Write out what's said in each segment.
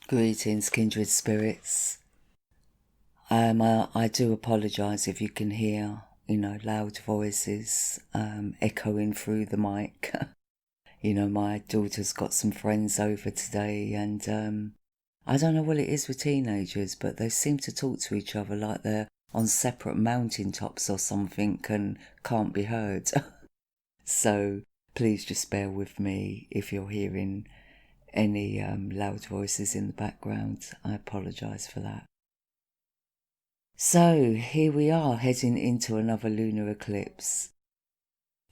Greetings, kindred spirits. I do apologise if you can hear, loud voices echoing through the mic. My daughter's got some friends over today, and I don't know what it is with teenagers, but they seem to talk to each other like they're on separate mountaintops or something and can't be heard. So please just bear with me if you're hearing any loud voices in the background. I apologise for that. So here we are heading into another lunar eclipse.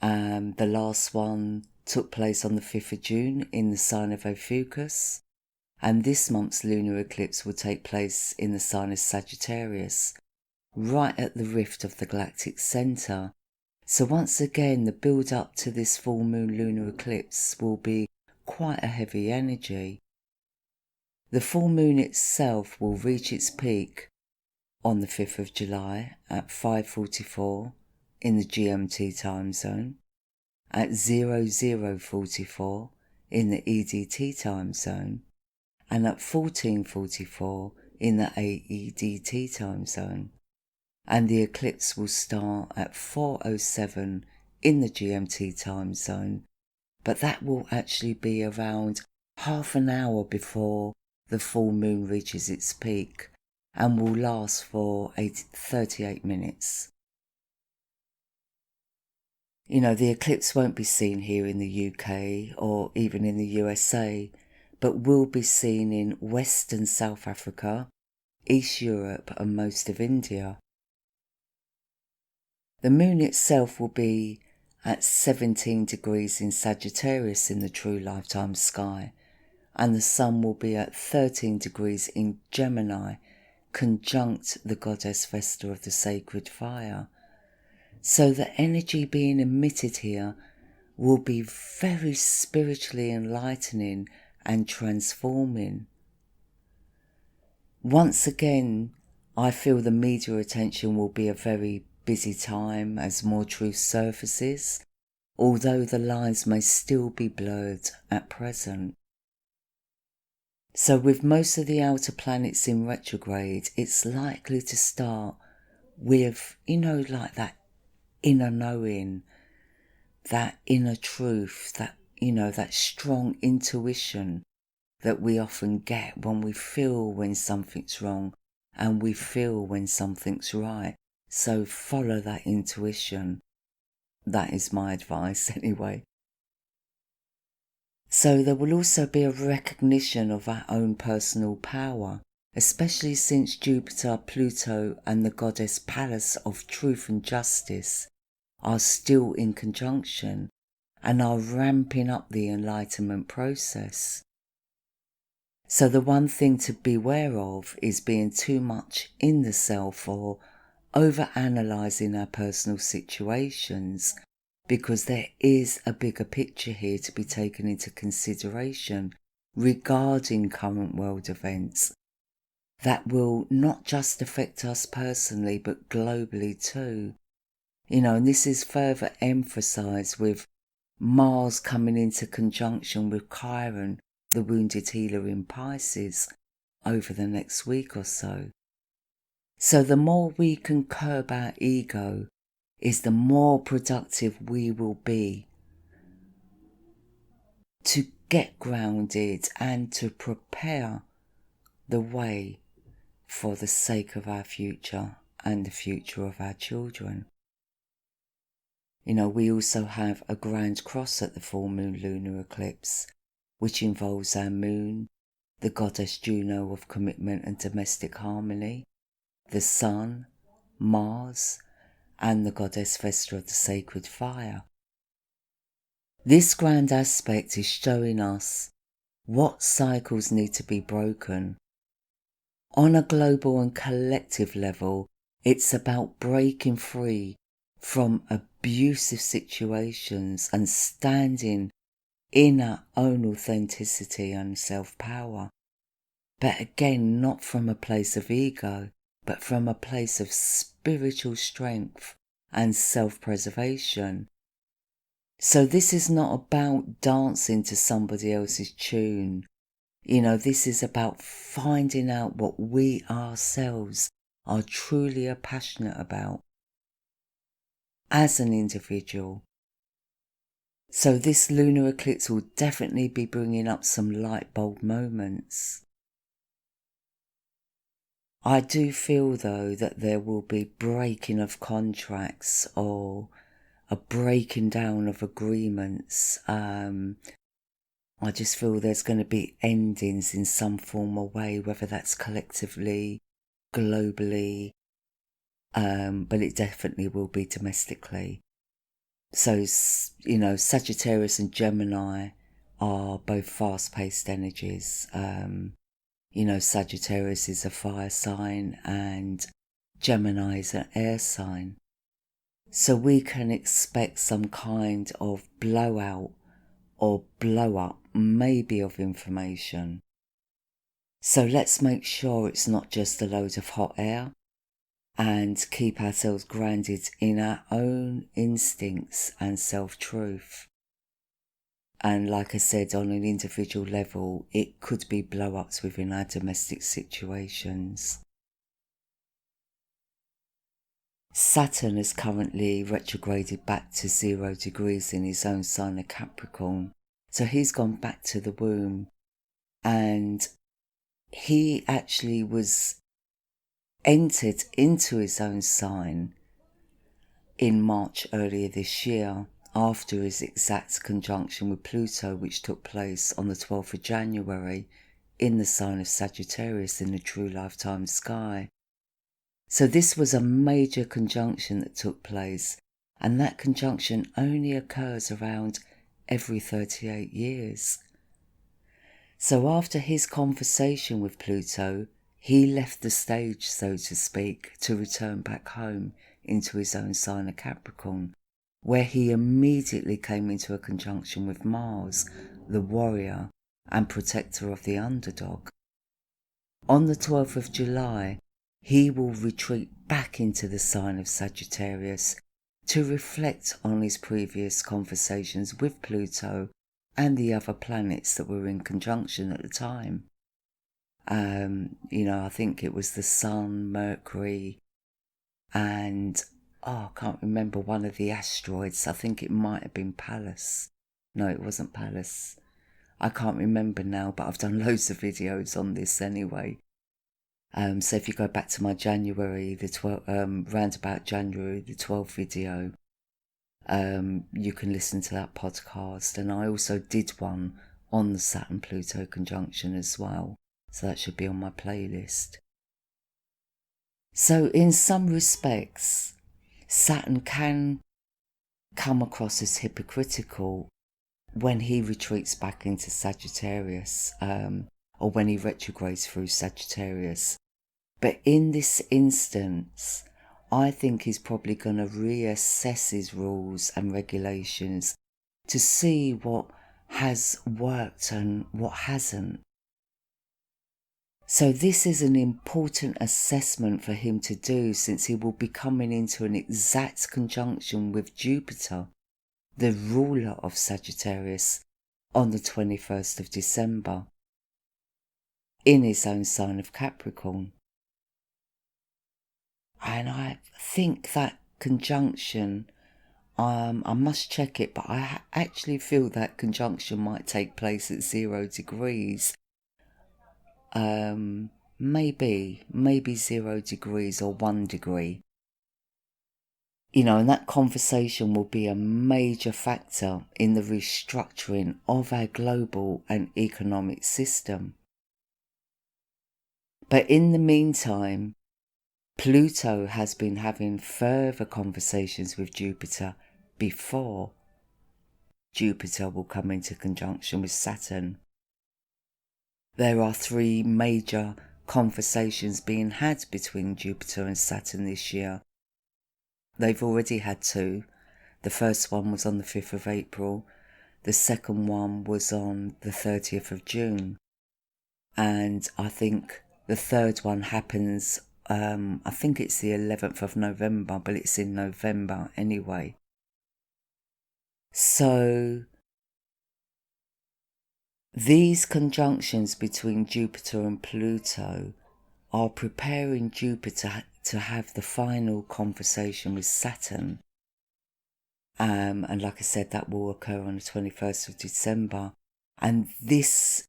The last one took place on the 5th of June in the sign of Ophiuchus, and this month's lunar eclipse will take place in the sign of Sagittarius, right at the rift of the galactic centre. So once again, the build up to this full moon lunar eclipse will be quite a heavy energy. The full moon itself will reach its peak on the 5th of July at 5:44 in the GMT time zone, at 00:44 in the EDT time zone, and at 14:44 in the AEDT time zone. And the eclipse will start at 4:07 in the GMT time zone, but that will actually be around half an hour before the full moon reaches its peak and will last for 38 minutes. The eclipse won't be seen here in the UK or even in the USA, but will be seen in Western South Africa, East Europe and most of India. The moon itself will be at 17 degrees in Sagittarius in the true lifetime sky, and the sun will be at 13 degrees in Gemini, conjunct the goddess Vesta of the sacred fire. So the energy being emitted here will be very spiritually enlightening and transforming. Once again, I feel the media attention will be a very busy time as more truth surfaces, although the lines may still be blurred at present. So with most of the outer planets in retrograde, it's likely to start with, like that inner knowing, that inner truth, that strong intuition that we often get when we feel when something's wrong and we feel when something's right. So follow that intuition. That is my advice anyway. So there will also be a recognition of our own personal power, especially since Jupiter, Pluto and the goddess Pallas of truth and justice are still in conjunction and are ramping up the enlightenment process. So the one thing to beware of is being too much in the self or over-analysing our personal situations, because there is a bigger picture here to be taken into consideration regarding current world events that will not just affect us personally but globally too. And this is further emphasised with Mars coming into conjunction with Chiron, the wounded healer in Pisces, over the next week or so. So the more we can curb our ego is the more productive we will be to get grounded and to prepare the way for the sake of our future and the future of our children. We also have a grand cross at the full moon lunar eclipse, which involves our moon, the goddess Juno of commitment and domestic harmony, the sun, Mars, and the goddess Vesta of the sacred fire. This grand aspect is showing us what cycles need to be broken. On a global and collective level, it's about breaking free from abusive situations and standing in our own authenticity and self-power. But again, not from a place of ego, but from a place of spiritual strength and self-preservation. So this is not about dancing to somebody else's tune. You know, this is about finding out what we ourselves are truly passionate about as an individual. So this lunar eclipse will definitely be bringing up some light bulb moments. I do feel, though, that there will be breaking of contracts or a breaking down of agreements. I just feel there's going to be endings in some form or way, whether that's collectively, globally, but it definitely will be domestically. So, you know, Sagittarius and Gemini are both fast-paced energies. You know, Sagittarius is a fire sign and Gemini is an air sign. So we can expect some kind of blowout or blow up, maybe, of information. So let's make sure it's not just a load of hot air, and keep ourselves grounded in our own instincts and self-truth. And like I said, on an individual level, it could be blow-ups within our domestic situations. Saturn is currently retrograded back to 0 degrees in his own sign of Capricorn. So he's gone back to the womb, and he actually was entered into his own sign in March earlier this year, after his exact conjunction with Pluto, which took place on the 12th of January in the sign of Sagittarius in the true lifetime sky. So this was a major conjunction that took place, and that conjunction only occurs around every 38 years. So after his conversation with Pluto, he left the stage, so to speak, to return back home into his own sign of Capricorn, where he immediately came into a conjunction with Mars, the warrior and protector of the underdog. On the 12th of July, he will retreat back into the sign of Sagittarius to reflect on his previous conversations with Pluto and the other planets that were in conjunction at the time. You know, I think it was the Sun, Mercury, and I can't remember one of the asteroids. I think it might have been Pallas. No, it wasn't Pallas. I can't remember now, but I've done loads of videos on this anyway. So if you go back to my January the 12th, round about January the 12th video, you can listen to that podcast. And I also did one on the Saturn-Pluto conjunction as well. So that should be on my playlist. So in some respects, Saturn can come across as hypocritical when he retreats back into Sagittarius, or when he retrogrades through Sagittarius. But in this instance, I think he's probably going to reassess his rules and regulations to see what has worked and what hasn't. So this is an important assessment for him to do, since he will be coming into an exact conjunction with Jupiter, the ruler of Sagittarius, on the 21st of December, in his own sign of Capricorn. And I think that conjunction, I must check it, but I actually feel that conjunction might take place at 0 degrees. Maybe 0 degrees or 1 degree. You know, and that conversation will be a major factor in the restructuring of our global and economic system. But in the meantime, Pluto has been having further conversations with Jupiter before Jupiter will come into conjunction with Saturn. There are 3 major conversations being had between Jupiter and Saturn this year. They've already had 2. The first one was on the 5th of April. The second one was on the 30th of June. And I think the third one happens, I think it's the 11th of November, but it's in November anyway. So these conjunctions between Jupiter and Pluto are preparing Jupiter to have the final conversation with Saturn. And like I said, that will occur on the 21st of December. And these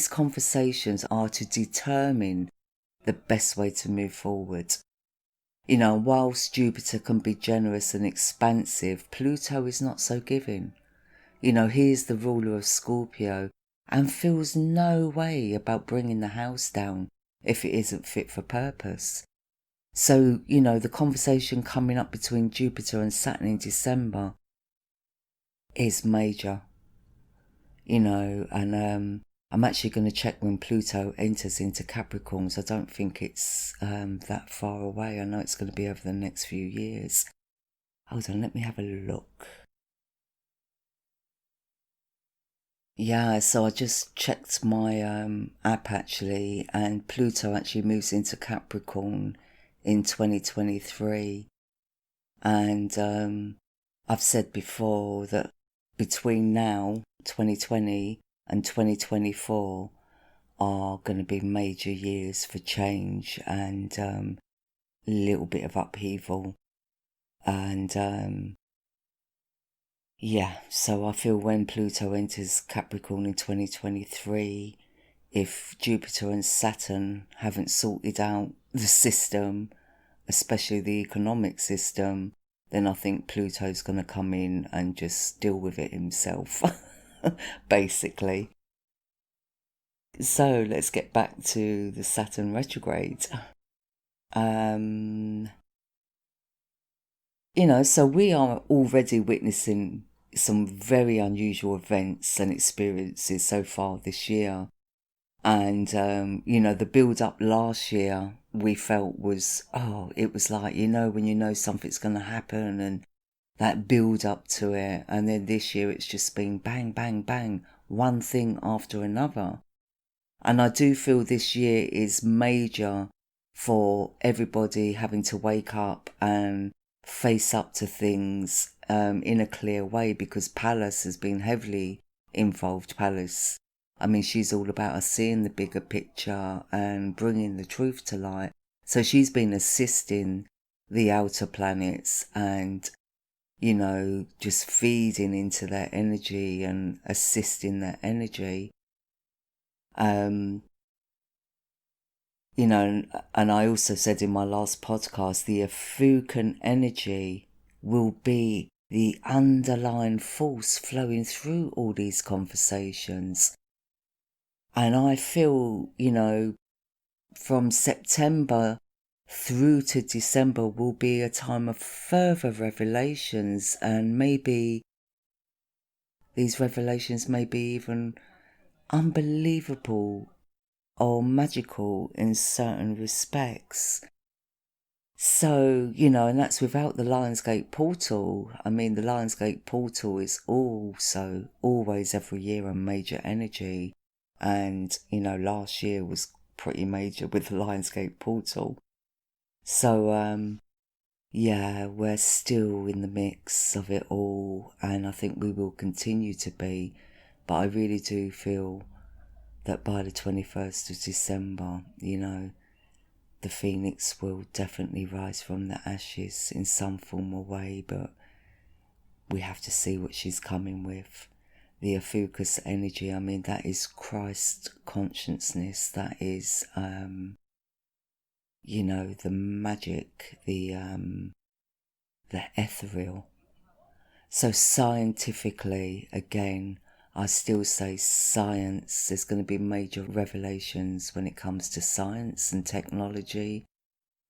conversations are to determine the best way to move forward. You know, whilst Jupiter can be generous and expansive, Pluto is not so giving. You know, he is the ruler of Scorpio and feels no way about bringing the house down if it isn't fit for purpose. So, you know, the conversation coming up between Jupiter and Saturn in December is major. You know, and I'm actually going to check when Pluto enters into Capricorns. I don't think it's that far away. I know it's going to be over the next few years. Hold on, let me have a look. Yeah, so I just checked my app actually, and Pluto actually moves into Capricorn in 2023. And I've said before that between now, 2020, and 2024 are going to be major years for change and a little bit of upheaval. And yeah, so I feel when Pluto enters Capricorn in 2023, if Jupiter and Saturn haven't sorted out the system, especially the economic system, then I think Pluto's going to come in and just deal with it himself, basically. So let's get back to the Saturn retrograde. You know, so we are already witnessing some very unusual events and experiences so far this year. And, you know, the build up last year we felt was, it was like, you know, when you know something's going to happen and that build up to it. And then this year it's just been bang, bang, bang, one thing after another. And I do feel this year is major for everybody having to wake up and face up to things in a clear way, because Pallas has been heavily involved. Pallas, I mean, she's all about us seeing the bigger picture and bringing the truth to light. So she's been assisting the outer planets and, you know, just feeding into their energy and assisting their energy. You know, and I also said in my last podcast, the Ophiuchus energy will be the underlying force flowing through all these conversations. And I feel, you know, from September through to December will be a time of further revelations, and maybe these revelations may be even unbelievable or magical in certain respects. So, you know, and that's without the Lionsgate portal. I mean, the Lionsgate portal is also always every year a major energy. And, you know, last year was pretty major with the Lionsgate portal. So, yeah, we're still in the mix of it all. And I think we will continue to be. But I really do feel that by the 21st of December, you know, the phoenix will definitely rise from the ashes in some form or way, but we have to see what she's coming with. The Ophiuchus energy, I mean, that is Christ consciousness, that is, you know, the magic, the ethereal. So scientifically, again, I still say science. There's going to be major revelations when it comes to science and technology,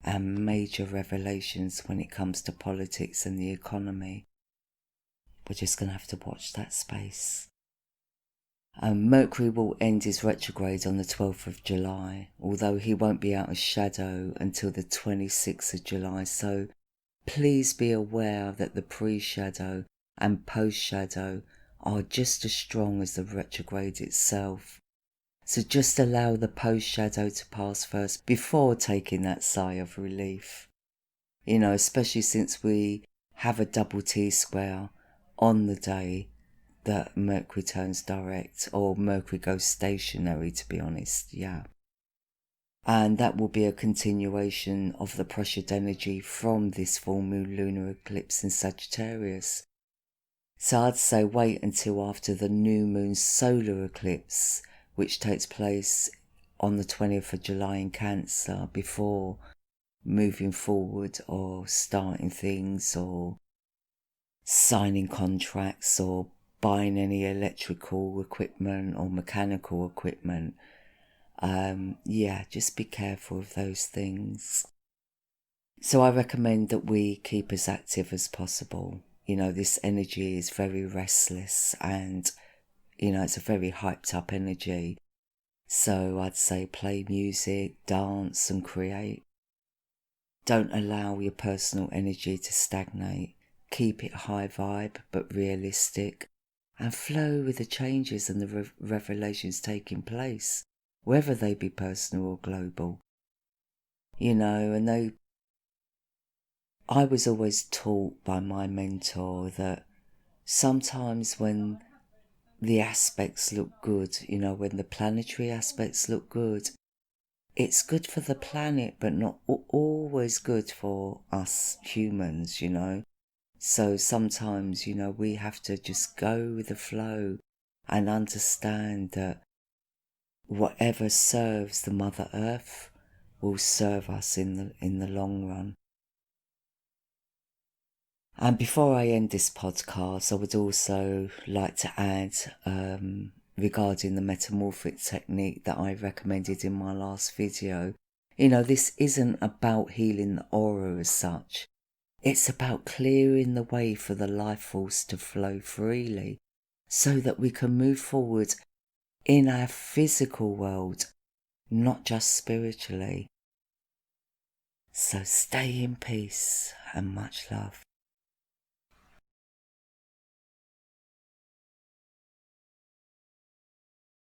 and major revelations when it comes to politics and the economy. We're just going to have to watch that space. Mercury will end his retrograde on the 12th of July, although he won't be out of shadow until the 26th of July. So please be aware that the pre-shadow and post-shadow are just as strong as the retrograde itself. So just allow the post-shadow to pass first before taking that sigh of relief. You know, especially since we have a double T-square on the day that Mercury turns direct, or Mercury goes stationary, to be honest, yeah. And that will be a continuation of the pressured energy from this full moon lunar eclipse in Sagittarius. So I'd say wait until after the new moon solar eclipse, which takes place on the 20th of July in Cancer, before moving forward or starting things or signing contracts or buying any electrical equipment or mechanical equipment. Just be careful of those things. So I recommend that we keep as active as possible. This energy is very restless and, it's a very hyped up energy. So I'd say play music, dance and create. Don't allow your personal energy to stagnate. Keep it high vibe but realistic, and flow with the changes and the revelations taking place, whether they be personal or global. I was always taught by my mentor that sometimes when the aspects look good, when the planetary aspects look good, it's good for the planet, but not always good for us humans, So sometimes, we have to just go with the flow and understand that whatever serves the Mother Earth will serve us in the long run. And before I end this podcast, I would also like to add regarding the metamorphic technique that I recommended in my last video. This isn't about healing the aura as such. It's about clearing the way for the life force to flow freely so that we can move forward in our physical world, not just spiritually. So stay in peace and much love.